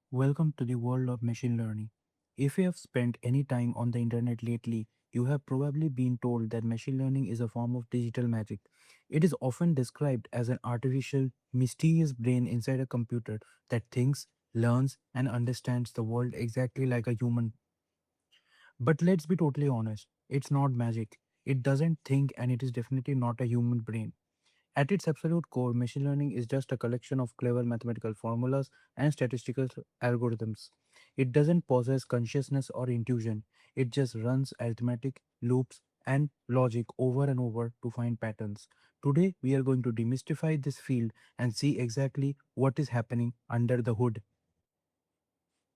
Welcome to the world of machine learning. If you have spent any time on the internet lately, you have probably been told that machine learning is a form of digital magic. It is often described as an artificial, mysterious brain inside a computer that thinks, learns, and understands the world exactly like a human. But let's be totally honest, it's not magic. It doesn't think, and it is definitely not a human brain. At its absolute core, machine learning is just a collection of clever mathematical formulas and statistical algorithms. It doesn't possess consciousness or intuition, it just runs arithmetic, loops, and logic over and over to find patterns. Today, we are going to demystify this field and see exactly what is happening under the hood.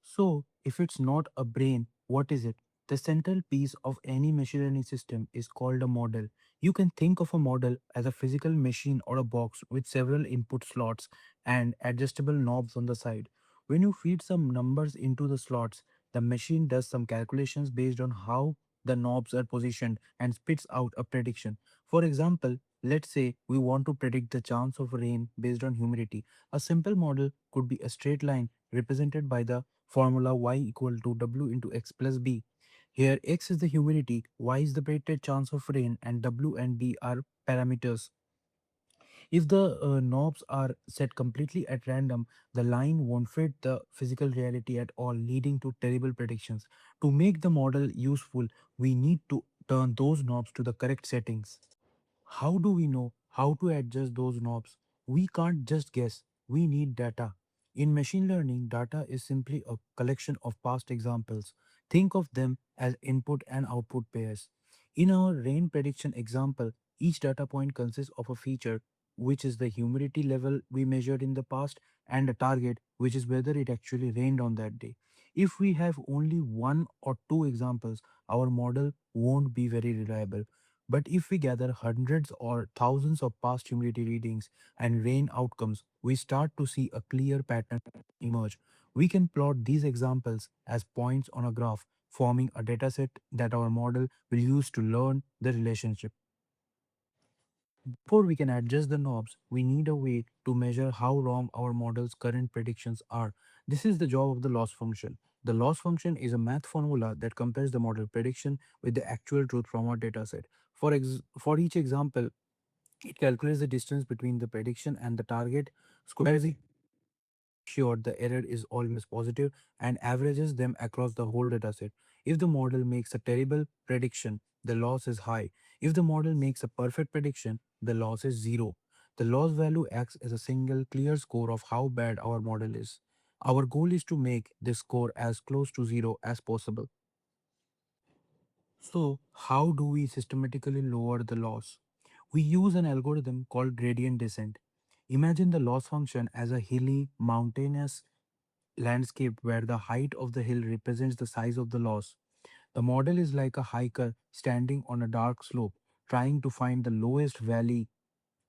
So, if it's not a brain, what is it? The central piece of any machine learning system is called a model. You can think of a model as a physical machine or a box with several input slots and adjustable knobs on the side. When you feed some numbers into the slots, the machine does some calculations based on how the knobs are positioned and spits out a prediction. For example, let's say we want to predict the chance of rain based on humidity. A simple model could be a straight line represented by the formula y equal to w into x plus b. Here x is the humidity, y is the predicted chance of rain, and w and b are parameters. If the knobs are set completely at random, the line won't fit the physical reality at all, leading to terrible predictions. To make the model useful, we need to turn those knobs to the correct settings. How do we know how to adjust those knobs? We can't just guess. We need data. In machine learning, data is simply a collection of past examples. Think of them as input and output pairs. In our rain prediction example, each data point consists of a feature, which is the humidity level we measured in the past, and a target, which is whether it actually rained on that day. If we have only one or two examples, our model won't be very reliable. But if we gather hundreds or thousands of past humidity readings and rain outcomes, we start to see a clear pattern emerge. We can plot these examples as points on a graph, forming a dataset that our model will use to learn the relationship. Before we can adjust the knobs, we need a way to measure how wrong our model's current predictions are. This is the job of the loss function. The loss function is a math formula that compares the model prediction with the actual truth from our dataset. For each example, it calculates the distance between the prediction and the target, squares it sure the error is always positive, and averages them across the whole dataset. If the model makes a terrible prediction, the loss is high. If the model makes a perfect prediction, the loss is zero. The loss value acts as a single clear score of how bad our model is. Our goal is to make this score as close to zero as possible. So, how do we systematically lower the loss? We use an algorithm called gradient descent. Imagine the loss function as a hilly, mountainous landscape where the height of the hill represents the size of the loss. The model is like a hiker standing on a dark slope, trying to find the lowest valley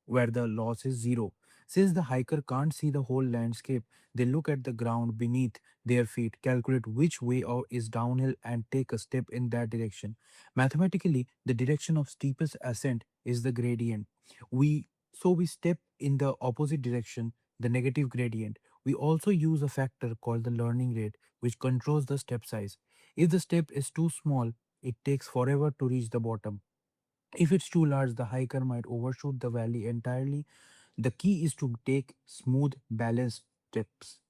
where the loss is zero. Since the hiker can't see the whole landscape, they look at the ground beneath their feet, calculate which way out is downhill, and take a step in that direction. Mathematically, the direction of steepest ascent is the gradient. We step in the opposite direction, the negative gradient. We also use a factor called the learning rate, which controls the step size. If the step is too small, it takes forever to reach the bottom. If it's too large, the hiker might overshoot the valley entirely. The key is to take smooth, balanced steps.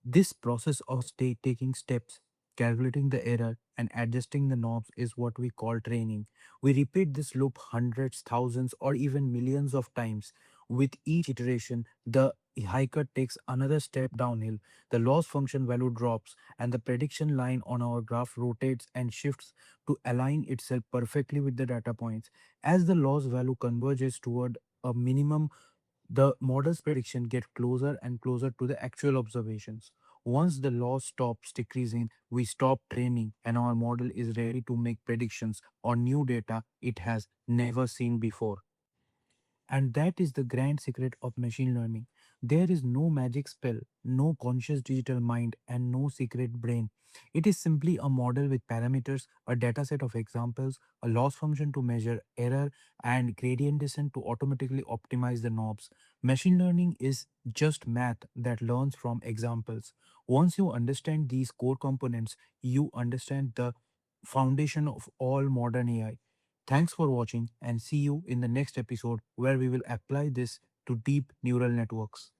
This process of taking steps, calculating the error, and adjusting the knobs is what we call training. We repeat this loop hundreds, thousands, or even millions of times. With each iteration, the hiker takes another step downhill, the loss function value drops, and the prediction line on our graph rotates and shifts to align itself perfectly with the data points. As the loss value converges toward a minimum, the model's prediction get closer and closer to the actual observations. Once the loss stops decreasing, we stop training and our model is ready to make predictions on new data it has never seen before. And that is the grand secret of machine learning. There is no magic spell, no conscious digital mind, and no secret brain. It is simply a model with parameters, a dataset of examples, a loss function to measure error, and gradient descent to automatically optimize the knobs. Machine learning is just math that learns from examples. Once you understand these core components, you understand the foundation of all modern AI. Thanks for watching and see you in the next episode where we will apply this to deep neural networks.